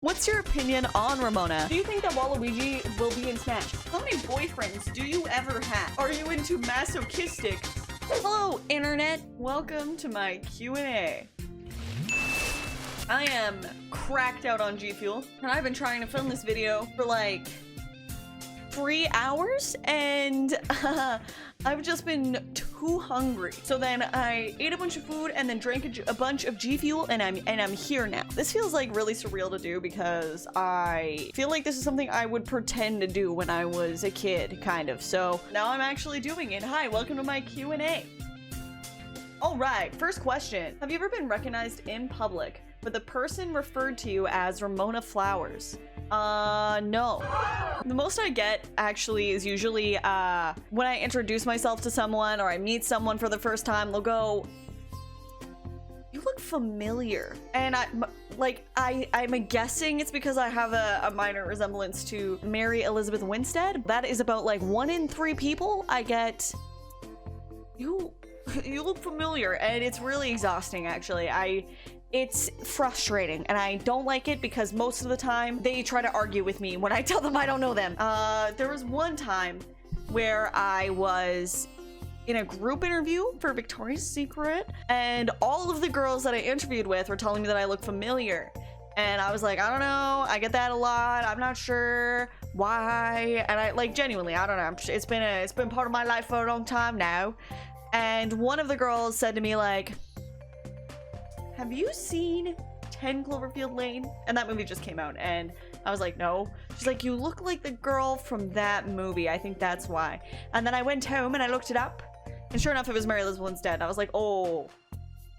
What's your opinion on Ramona? Do you think that Waluigi will be in Smash? How many boyfriends do you ever have? Are you into masochistic? Hello, internet. Welcome to my Q&A. I am cracked out on G Fuel, and I've been trying to film this video for like 3 hours, and I've just been too hungry. So then I ate a bunch of food and then drank a bunch of G Fuel, and I'm here now. This feels like really surreal to do because I feel like this is something I would pretend to do when I was a kid, kind of. So now I'm actually doing it. Hi, welcome to my Q&A. All right, first question. Have you ever been recognized in public but the person referred to you as Ramona Flowers? No. The most I get actually is usually when I introduce myself to someone or I meet someone for the first time, they'll go, "You look familiar." And I'm guessing it's because I have a minor resemblance to Mary Elizabeth Winstead. That is about like 1 in 3 people I get, you look familiar, and it's really exhausting actually. It's frustrating, and I don't like it because most of the time they try to argue with me when I tell them I don't know them. There was one time where I was in a group interview for Victoria's Secret, and all of the girls that I interviewed with were telling me that I look familiar. And I was like, I don't know, I get that a lot, I'm not sure why. And I genuinely, I don't know, it's been part of my life for a long time now. And one of the girls said to me like, "Have you seen 10 Cloverfield Lane?" And that movie just came out, and I was like, "No." She's like, "You look like the girl from that movie. I think that's why." And then I went home and I looked it up, and sure enough, it was Mary Elizabeth Winstead. And I was like, "Oh."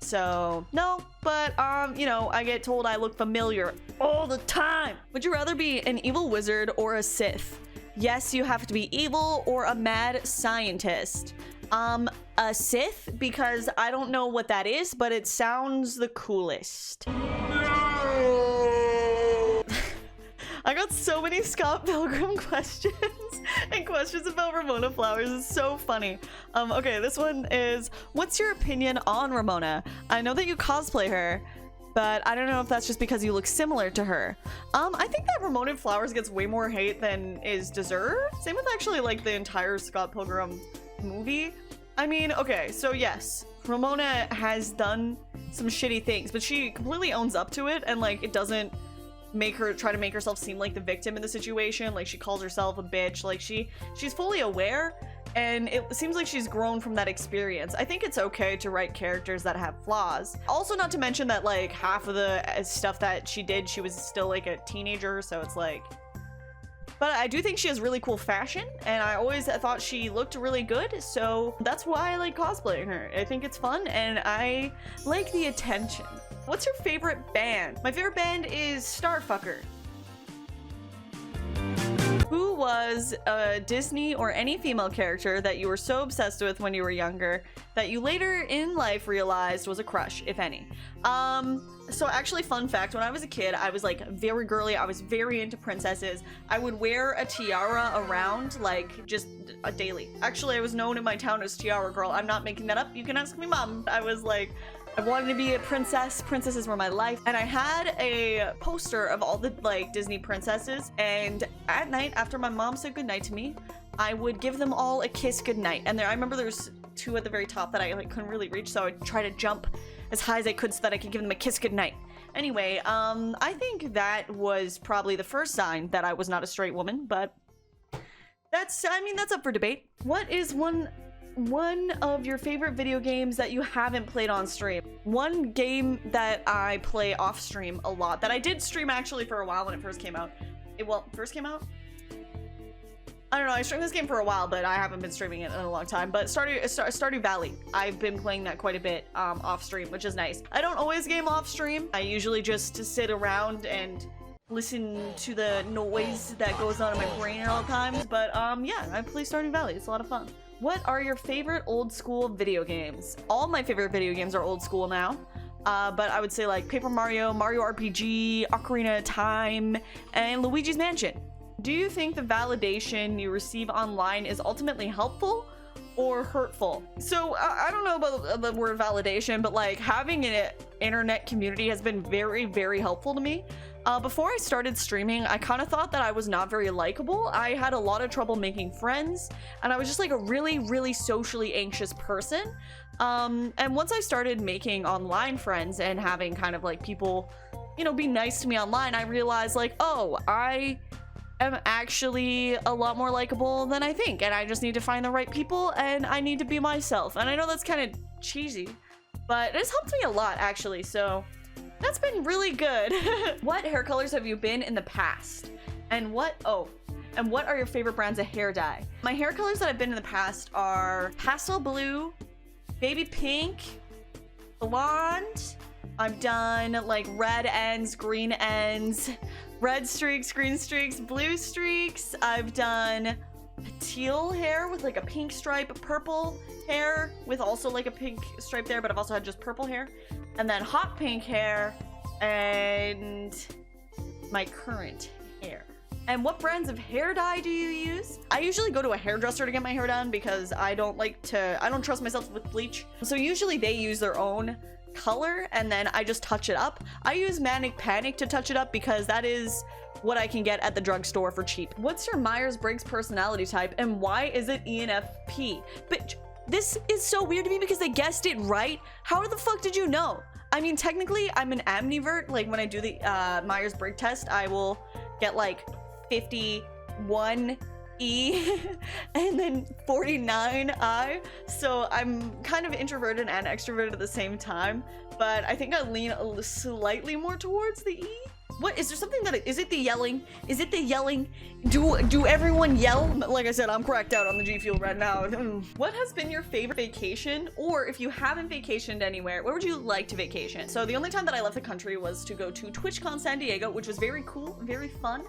So no, but you know, I get told I look familiar all the time. Would you rather be an evil wizard or a Sith? Yes, you have to be evil or a mad scientist. A Sith, because I don't know what that is, but it sounds the coolest. I got so many Scott Pilgrim questions and questions about Ramona Flowers. It's so funny. Okay, this one is, what's your opinion on Ramona? I know that you cosplay her, but I don't know if that's just because you look similar to her. I think that Ramona Flowers gets way more hate than is deserved. Same with actually like the entire Scott Pilgrim movie. I mean, okay, so yes, Ramona has done some shitty things, but she completely owns up to it, and like it doesn't make her try to make herself seem like the victim in the situation. Like she calls herself a bitch. Like she's fully aware, and it seems like she's grown from that experience. I think it's okay to write characters that have flaws. Also, not to mention that like half of the stuff that she did, she was still like a teenager, so it's like. But I do think she has really cool fashion, and I always thought she looked really good, so that's why I like cosplaying her. I think it's fun, and I like the attention. What's your favorite band? My favorite band is Starfucker. Who was a Disney or any female character that you were so obsessed with when you were younger that you later in life realized was a crush, if any? So actually, fun fact, when I was a kid, I was like very girly. I was very into princesses. I would wear a tiara around like just daily. Actually, I was known in my town as Tiara Girl. I'm not making that up. You can ask me, mom. I was like, I wanted to be a princess. Princesses were my life. And I had a poster of all the like Disney princesses. And at night, after my mom said goodnight to me, I would give them all a kiss goodnight. And I remember there's 2 at the very top that I like couldn't really reach, so I would try to jump as high as I could so that I could give them a kiss goodnight. Anyway, I think that was probably the first sign that I was not a straight woman, but that's up for debate. What is one of your favorite video games that you haven't played on stream? One game that I play off stream a lot, that I did stream actually for a while when it first came out. First came out? I don't know, I streamed this game for a while, but I haven't been streaming it in a long time. But Stardew Valley, I've been playing that quite a bit off stream, which is nice. I don't always game off stream. I usually just sit around and listen to the noise that goes on in my brain at all times. But yeah, I play Stardew Valley. It's a lot of fun. What are your favorite old school video games? All my favorite video games are old school now. But I would say like Paper Mario, Mario RPG, Ocarina of Time, and Luigi's Mansion. Do you think the validation you receive online is ultimately helpful or hurtful? So I don't know about the word validation, but like having an internet community has been very, very helpful to me. Before I started streaming, I kind of thought that I was not very likable. I had a lot of trouble making friends, and I was just like a really socially anxious person. And once I started making online friends and having kind of like people, you know, be nice to me online, I realized like, oh, I am actually a lot more likable than I think, and I just need to find the right people, and I need to be myself. And I know that's kind of cheesy, but it's helped me a lot actually, so that's been really good. What hair colors have you been in the past? And what are your favorite brands of hair dye? My hair colors that I've been in the past are pastel blue, baby pink, blonde. I've done like red ends, green ends, red streaks, green streaks, blue streaks. I've done teal hair with like a pink stripe, purple hair with also like a pink stripe there, but I've also had just purple hair, and then hot pink hair, and my current hair. And what brands of hair dye do you use? I usually go to a hairdresser to get my hair done because I don't trust myself with bleach. So usually they use their own color and then I just touch it up. I use Manic Panic to touch it up because that is what I can get at the drugstore for cheap. What's your Myers-Briggs personality type and why is it ENFP? But this is so weird to me because they guessed it right. How the fuck did you know? I mean, technically I'm an amnivert. Like when I do the Myers-Briggs test, I will get like 51 E and then 49 I. So I'm kind of introverted and extroverted at the same time, but I think I lean slightly more towards the E. What is there something that is it the yelling? Is it the yelling? Do everyone yell? Like I said, I'm cracked out on the G Fuel right now. What has been your favorite vacation? Or if you haven't vacationed anywhere, where would you like to vacation? So the only time that I left the country was to go to TwitchCon San Diego, which was very cool, very fun.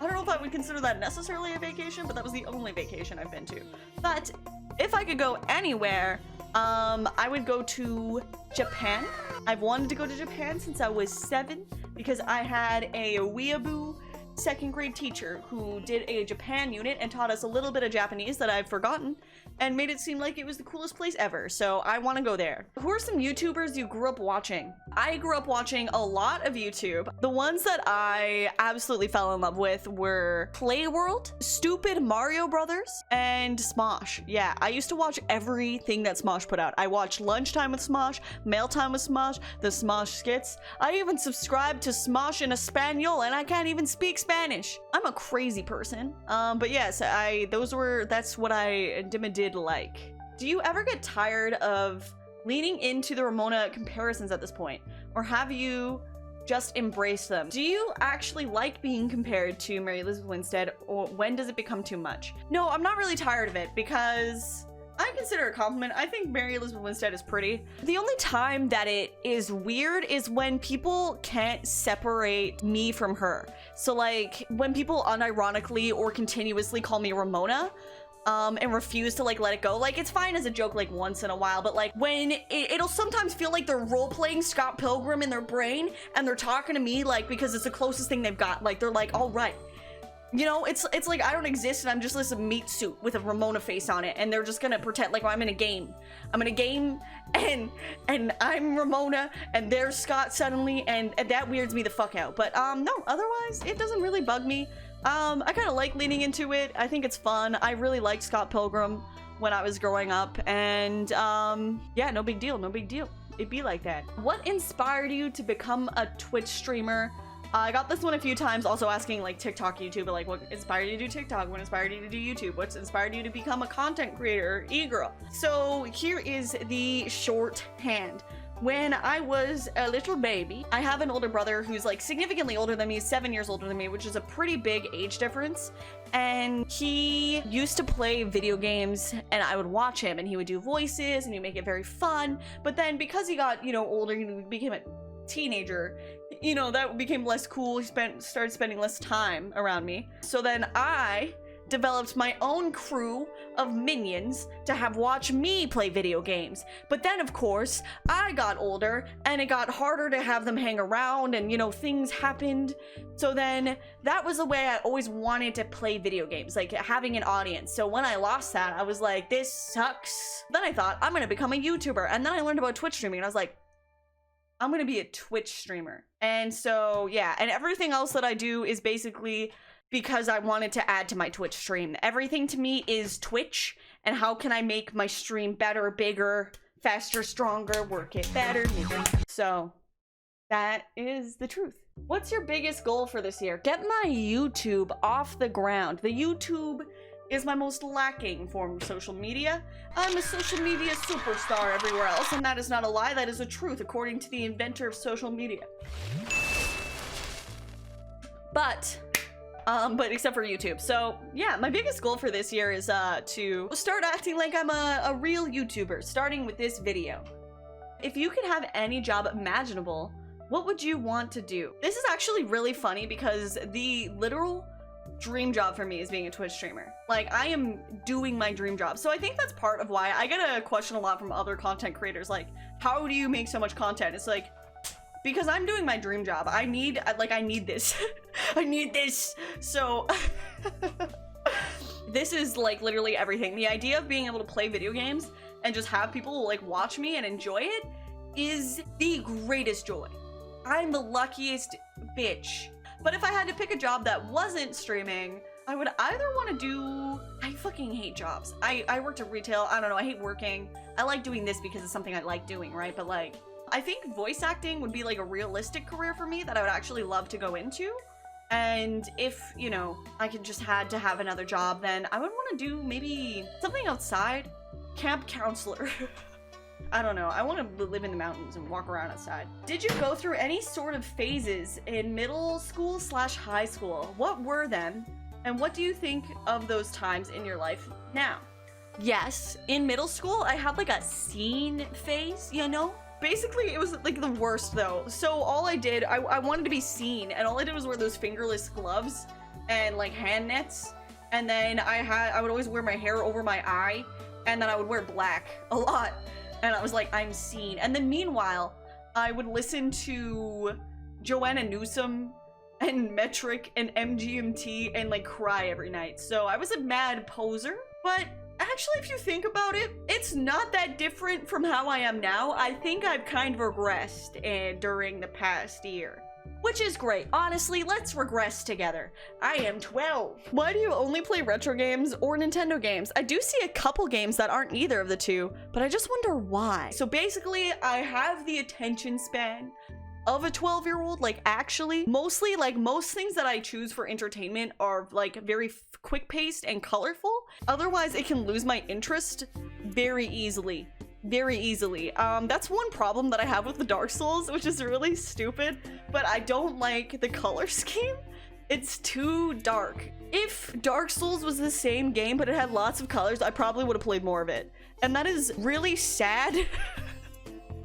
I don't know if I would consider that necessarily a vacation, but that was the only vacation I've been to. But if I could go anywhere, I would go to Japan. I've wanted to go to Japan since I was 7 because I had a weeaboo second grade teacher who did a Japan unit and taught us a little bit of Japanese that I've forgotten and made it seem like it was the coolest place ever. So I want to go there. Who are some YouTubers you grew up watching? I grew up watching a lot of YouTube. The ones that I absolutely fell in love with were Playworld, Stupid Mario Brothers, and Smosh. Yeah, I used to watch everything that Smosh put out. I watched Lunchtime with Smosh, Mail Time with Smosh, the Smosh skits. I even subscribed to Smosh in Espanol, and I can't even speak Spanish. I'm a crazy person. But yes, that's what I did like. Do you ever get tired of leaning into the Ramona comparisons at this point? Or have you just embraced them? Do you actually like being compared to Mary Elizabeth Winstead, or when does it become too much? No, I'm not really tired of it because I consider it a compliment. I think Mary Elizabeth Winstead is pretty. The only time that it is weird is when people can't separate me from her. So like when people unironically or continuously call me Ramona, and refuse to like let it go. Like it's fine as a joke like once in a while, but like when it'll sometimes feel like they're role-playing Scott Pilgrim in their brain and they're talking to me like because it's the closest thing they've got. Like they're like, all right, you know, it's like I don't exist and I'm just this meat suit with a Ramona face on it, and they're just gonna pretend like I'm in a game. I'm in a game and I'm Ramona and there's Scott suddenly, and that weirds me the fuck out. But no, otherwise it doesn't really bug me. I kind of like leaning into it. I think it's fun. I really liked Scott Pilgrim when I was growing up, and yeah, no big deal, no big deal. It'd be like that. What inspired you to become a Twitch streamer? I got this one a few times, also asking like TikTok, YouTube, but like what inspired you to do TikTok? What inspired you to do YouTube? What's inspired you to become a content creator, e-girl? So here is the shorthand. When I was a little baby, I have an older brother who's like significantly older than me, 7 years older than me, which is a pretty big age difference. And he used to play video games and I would watch him and he would do voices and he'd make it very fun. But then because he got, you know, older, he became a teenager, you know, that became less cool. He started spending less time around me. So then I developed my own crew of minions to have watch me play video games. But then of course I got older and it got harder to have them hang around, and you know, things happened. So then that was the way I always wanted to play video games, like having an audience. So when I lost that, I was like, this sucks. Then I thought I'm gonna become a YouTuber, and then I learned about Twitch streaming and I was like, I'm gonna be a Twitch streamer. And so, yeah, and everything else that I do is basically because I wanted to add to my Twitch stream. Everything to me is Twitch, and how can I make my stream better, bigger, faster, stronger, work it better. So that is the truth. What's your biggest goal for this year? Get my YouTube off the ground. The YouTube is my most lacking form of social media. I'm a social media superstar everywhere else, and that is not a lie, that is a truth according to the inventor of social media. But except for YouTube. So yeah, my biggest goal for this year is to start acting like I'm a real YouTuber, starting with this video. If you could have any job imaginable, what would you want to do? This is actually really funny because the literal dream job for me is being a Twitch streamer. Like, I am doing my dream job. So I think that's part of why I get a question a lot from other content creators, like, how do you make so much content? It's like, because I'm doing my dream job. I need this. I need this. So this is like literally everything. The idea of being able to play video games and just have people like watch me and enjoy it is the greatest joy. I'm the luckiest bitch. But if I had to pick a job that wasn't streaming, I would either want to do... I fucking hate jobs. I worked at retail. I don't know. I hate working. I like doing this because it's something I like doing, right? But like, I think voice acting would be like a realistic career for me that I would actually love to go into. And if, you know, I could just had to have another job, then I would want to do maybe something outside. Camp counselor. I don't know. I want to live in the mountains and walk around outside. Did you go through any sort of phases in middle school / high school? What were them? And what do you think of those times in your life now? Yes, in middle school, I had like a scene phase, you know? Basically, it was like the worst though. So all I did, I wanted to be seen, and all I did was wear those fingerless gloves and like hand nets. And then I would always wear my hair over my eye, and then I would wear black a lot. And I was like, I'm seen. And then meanwhile, I would listen to Joanna Newsom and Metric and MGMT and like cry every night. So I was a mad poser. But actually, if you think about it, it's not that different from how I am now. I think I've kind of regressed during the past year. Which is great. Honestly, let's regress together. I am 12. Why do you only play retro games or Nintendo games? I do see a couple games that aren't either of the two, but I just wonder why. So basically, I have the attention span of a 12-year-old, like actually. Mostly, like most things that I choose for entertainment are like very quick-paced and colorful. Otherwise, it can lose my interest very easily. Very easily. That's one problem that I have with the Dark Souls, which is really stupid, but I don't like the color scheme. It's too dark. If Dark Souls was the same game, but it had lots of colors, I probably would have played more of it. And that is really sad,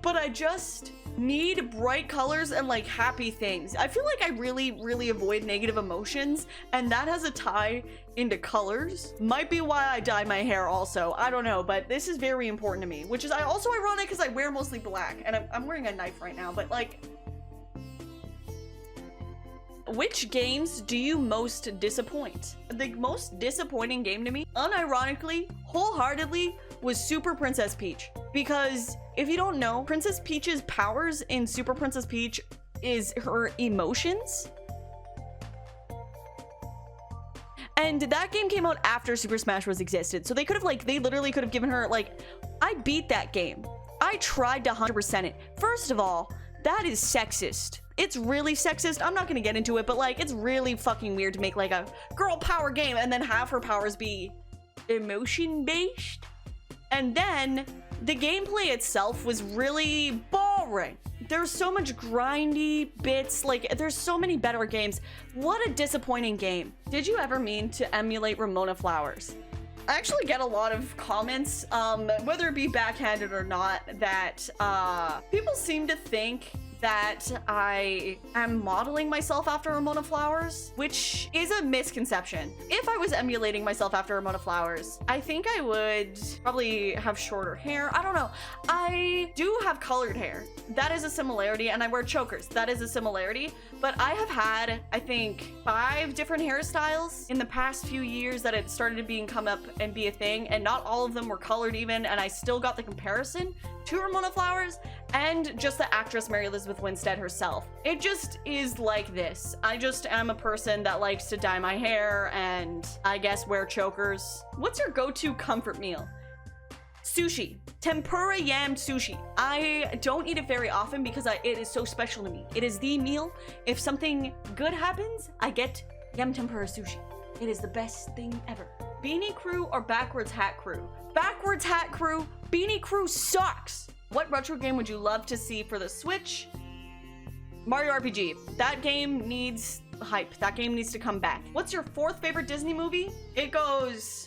but I just need bright colors and like happy things. I feel like I really avoid negative emotions, and that has a tie into colors. Might be why I dye my hair also. I don't know, but this is very important to me, which is also ironic because I wear mostly black, and I'm wearing a knife right now, but like... Which games do you most disappoint? The most disappointing game to me, unironically, wholeheartedly, was Super Princess Peach. Because if you don't know, Princess Peach's powers in Super Princess Peach is her emotions. And that game came out after Super Smash Bros. Existed. So they could have like, they literally could have given her like, I beat that game. I tried to 100% it. First of all, that is sexist. It's really sexist. I'm not gonna get into it, but like, it's really fucking weird to make like a girl power game and then have her powers be emotion based. And then the gameplay itself was really boring. There's so much grindy bits, like there's so many better games. What a disappointing game. Did you ever mean to emulate Ramona Flowers? I actually get a lot of comments, whether it be backhanded or not, that people seem to think that I am modeling myself after Ramona Flowers, which is a misconception. If I was emulating myself after Ramona Flowers, I think I would probably have shorter hair. I don't know. I do have colored hair. That is a similarity, and I wear chokers. That is a similarity, but I have had, I think, 5 different hairstyles in the past few years that it started to come up and be a thing, and not all of them were colored even, and I still got the comparison to Ramona Flowers and just the actress Mary Elizabeth Winstead herself. It just is like this. I just am a person that likes to dye my hair and I guess wear chokers. What's your go-to comfort meal? Sushi. Tempura yam sushi. I don't eat it very often because it is so special to me. It is the meal. If something good happens, I get yam tempura sushi. It is the best thing ever. Beanie Crew or Backwards Hat Crew? Backwards Hat Crew. Beanie Crew sucks. What retro game would you love to see for the Switch? Mario RPG. That game needs hype. That game needs to come back. What's your 4th favorite Disney movie? It goes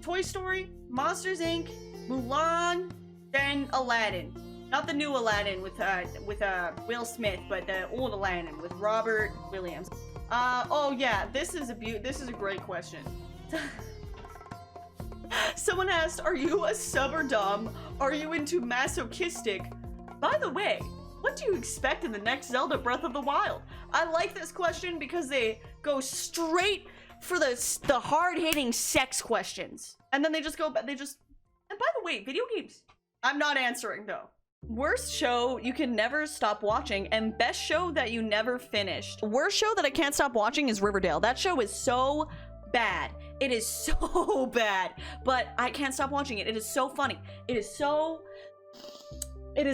Toy Story, Monsters Inc., Mulan, then Aladdin. Not the new Aladdin with Will Smith, but the old Aladdin with Robert Williams. Oh yeah, this is a great question. Someone asked, are you a sub or dom? Are you into masochistic? By the way, what do you expect in the next Zelda Breath of the Wild? I like this question because they go straight for the hard-hitting sex questions. And then and by the way, video games. I'm not answering though. Worst show you can never stop watching and best show that you never finished. Worst show that I can't stop watching is Riverdale. That show is so bad. It is so bad, but I can't stop watching it. It is so funny. It is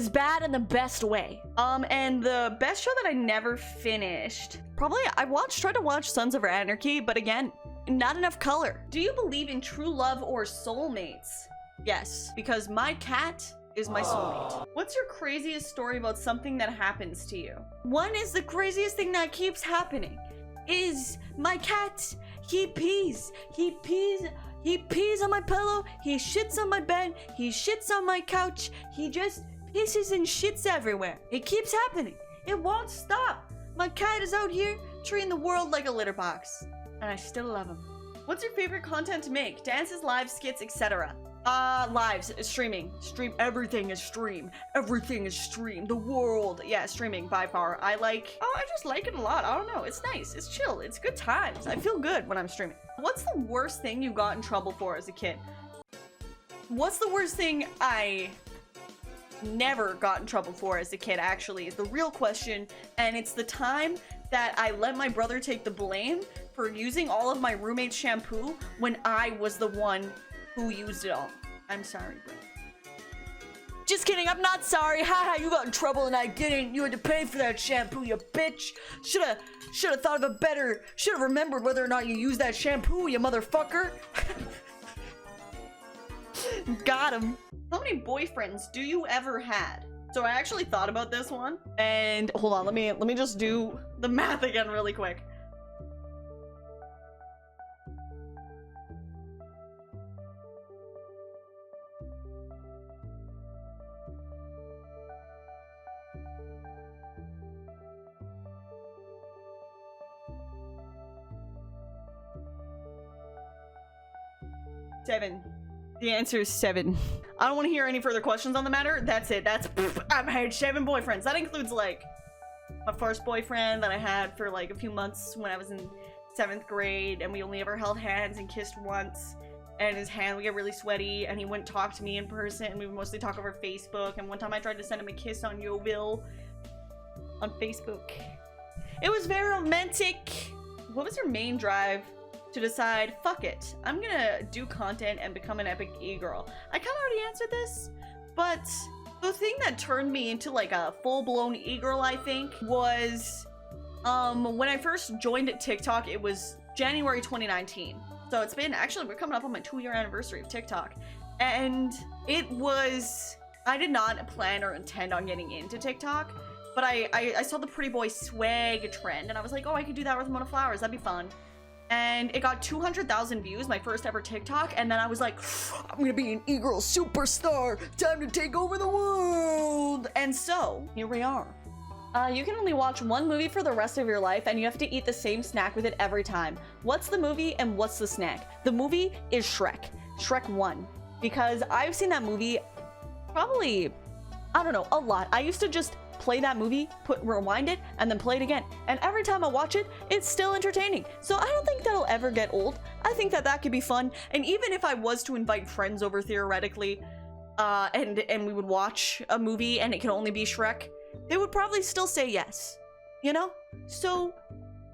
bad in the best way. And the best show that I never finished, probably tried to watch Sons of Anarchy, but again, not enough color. Do you believe in true love or soulmates? Yes, because my cat is my soulmate. What's your craziest story about something that happens to you? One is the craziest thing that keeps happening is my cat. He pees on my pillow, he shits on my bed, he shits on my couch, he just pisses and shits everywhere. It keeps happening. It won't stop. My cat is out here treating the world like a litter box, and I still love him. What's your favorite content to make? Dances, lives, skits, etc. Lives, streaming. Everything is stream. Everything is stream. The world. Yeah, streaming by far. I just like it a lot. I don't know. It's nice. It's chill. It's good times. I feel good when I'm streaming. What's the worst thing you got in trouble for as a kid? What's the worst thing I never got in trouble for as a kid, actually, is the real question. And it's the time that I let my brother take the blame for using all of my roommate's shampoo when I was the one who used it all. I'm sorry, bro. Just kidding, I'm not sorry. Haha, you got in trouble and I didn't. You had to pay for that shampoo, you bitch. Should've thought of it better. Should've remembered whether or not you used that shampoo, you motherfucker. Got him. How many boyfriends do you ever had? So I actually thought about this one, and hold on, let me just do the math again really quick. Seven. The answer is 7. I don't want to hear any further questions on the matter. That's it. I've had 7 boyfriends. That includes like my first boyfriend that I had for like a few months when I was in 7th grade, and we only ever held hands and kissed once, and his hand would get really sweaty and he wouldn't talk to me in person, and we would mostly talk over Facebook. And one time I tried to send him a kiss on Yoville on Facebook. It was very romantic. What was your main drive to decide, fuck it, I'm gonna do content and become an epic e-girl? I kind of already answered this, but the thing that turned me into like a full-blown e-girl, I think, was when I first joined TikTok. It was January 2019, so it's been, actually, we're coming up on my 2-year anniversary of TikTok, and it was, I did not plan or intend on getting into TikTok, but I saw the pretty boy swag trend, and I was like, oh, I could do that with Ramona Flowers, that'd be fun. And it got 200,000 views, my first ever TikTok, and then I was like, I'm gonna be an e-girl superstar, time to take over the world. And so, here we are. You can only watch one movie for the rest of your life, and you have to eat the same snack with it every time. What's the movie and what's the snack? The movie is Shrek. Shrek 1. Because I've seen that movie probably, I don't know, a lot. I used to just play that movie, rewind it, and then play it again. And every time I watch it, it's still entertaining. So I don't think that'll ever get old. I think that could be fun. And even if I was to invite friends over theoretically, and we would watch a movie and it can only be Shrek, they would probably still say yes, you know? So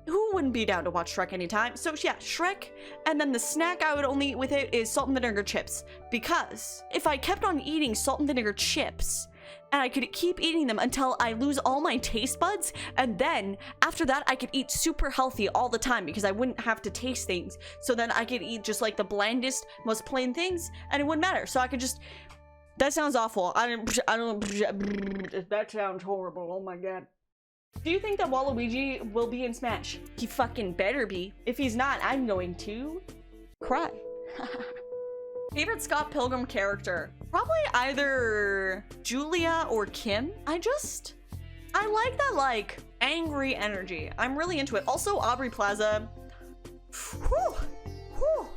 who wouldn't be down to watch Shrek anytime? So yeah, Shrek, and then the snack I would only eat with it is salt and vinegar chips. Because if I kept on eating salt and vinegar chips, and I could keep eating them until I lose all my taste buds, and then after that I could eat super healthy all the time because I wouldn't have to taste things. So then I could eat just like the blandest, most plain things, and it wouldn't matter. So I could just... That sounds awful. I don't... That sounds horrible. Oh my god. Do you think that Waluigi will be in Smash? He fucking better be. If he's not, I'm going to cry. Favorite Scott Pilgrim character? Probably either Julia or Kim. I like that, like, angry energy. I'm really into it. Also, Aubrey Plaza. Whew. Whew.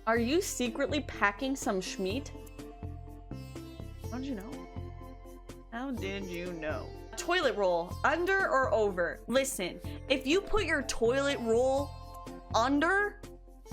Are you secretly packing some schmeat? How did you know? How did you know? Toilet roll, under or over? Listen, if you put your toilet roll under,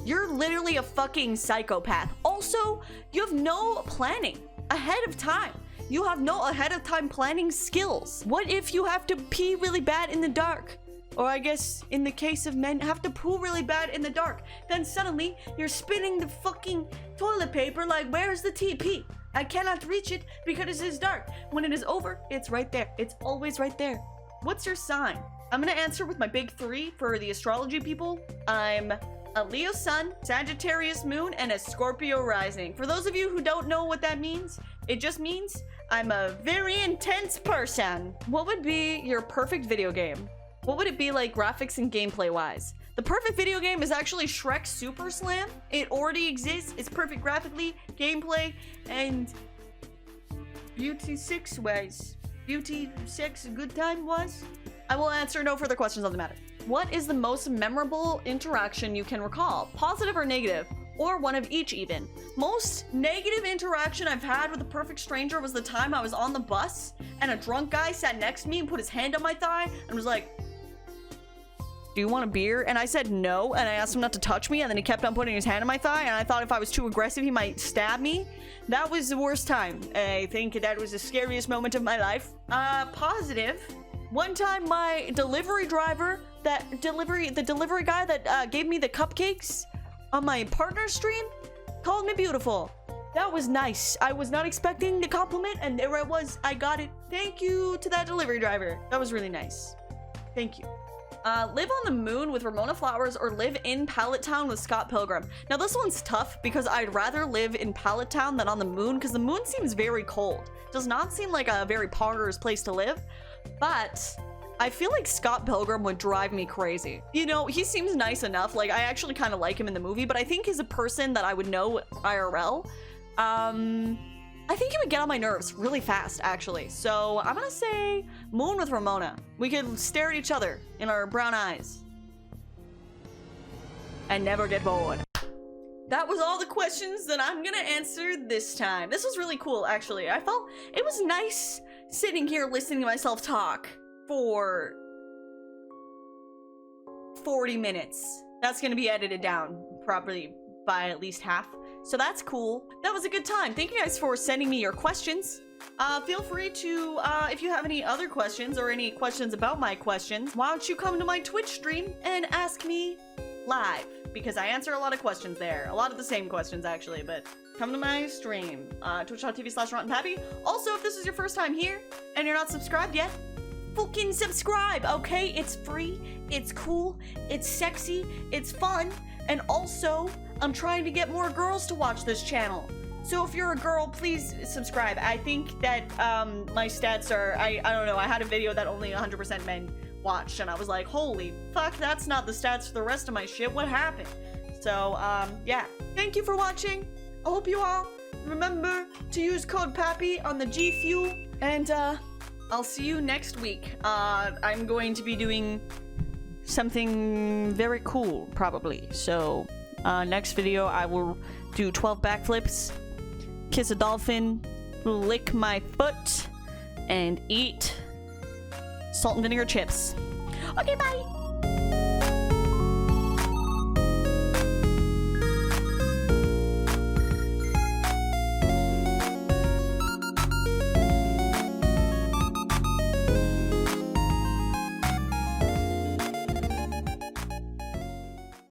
you're literally a fucking psychopath. Also, you have no planning ahead of time. You have no ahead of time planning skills. What if you have to pee really bad in the dark? Or I guess in the case of men, have to poo really bad in the dark. Then suddenly you're spinning the fucking toilet paper like, where's the TP? I cannot reach it because it is dark. When it is over, it's right there. It's always right there. What's your sign? I'm gonna answer with my big three for the astrology people. I'm a Leo sun, Sagittarius moon, and a Scorpio rising. For those of you who don't know what that means, it just means I'm a very intense person. What would be your perfect video game? What would it be like graphics and gameplay wise? The perfect video game is actually Shrek Super Slam. It already exists. It's perfect graphically, gameplay, and beauty 6 wise. Beauty 6 good time wise. I will answer no further questions on the matter. What is the most memorable interaction you can recall? Positive or negative? Or one of each even? Most negative interaction I've had with a perfect stranger was the time I was on the bus and a drunk guy sat next to me and put his hand on my thigh and was like, do you want a beer? And I said no, and I asked him not to touch me, and then he kept on putting his hand on my thigh, and I thought if I was too aggressive, he might stab me. That was the worst time. I think that was the scariest moment of my life. Positive. One time, my delivery driver, the delivery guy that gave me the cupcakes on my partner stream, called me beautiful. That was nice. I was not expecting the compliment, and there I was. I got it. Thank you to that delivery driver. That was really nice. Thank you. Live on the moon with Ramona Flowers or live in Pallet Town with Scott Pilgrim. Now this one's tough because I'd rather live in Pallet Town than on the moon because the moon seems very cold. Does not seem like a very poggers place to live, but I feel like Scott Pilgrim would drive me crazy. You know, he seems nice enough. Like I actually kind of like him in the movie, but I think he's a person that I would know IRL. I think he would get on my nerves really fast, actually. So I'm gonna say moon with Ramona. We could stare at each other in our brown eyes and never get bored. That was all the questions that I'm gonna answer this time. This was really cool, actually. I felt it was nice sitting here listening to myself talk for 40 minutes. That's gonna be edited down probably by at least half. So that's cool. That was a good time. Thank you guys for sending me your questions. Feel free to, if you have any other questions or any questions about my questions, why don't you come to my Twitch stream and ask me live? Because I answer a lot of questions there. A lot of the same questions, actually, but come to my stream. Twitch.tv/RottenPapi. Also, if this is your first time here and you're not subscribed yet, fucking subscribe, okay? It's free, it's cool, it's sexy, it's fun, and also, I'm trying to get more girls to watch this channel. So if you're a girl, please subscribe. I think that my stats are, I don't know, I had a video that only 100% men watched, and I was like, holy fuck, that's not the stats for the rest of my shit. What happened? So, yeah. Thank you for watching. I hope you all remember to use code PAPI on the G Fuel, and I'll see you next week. I'm going to be doing something very cool, probably. So, next video, I will do 12 backflips, kiss a dolphin, lick my foot, and eat Salt and vinegar chips. Okay, bye.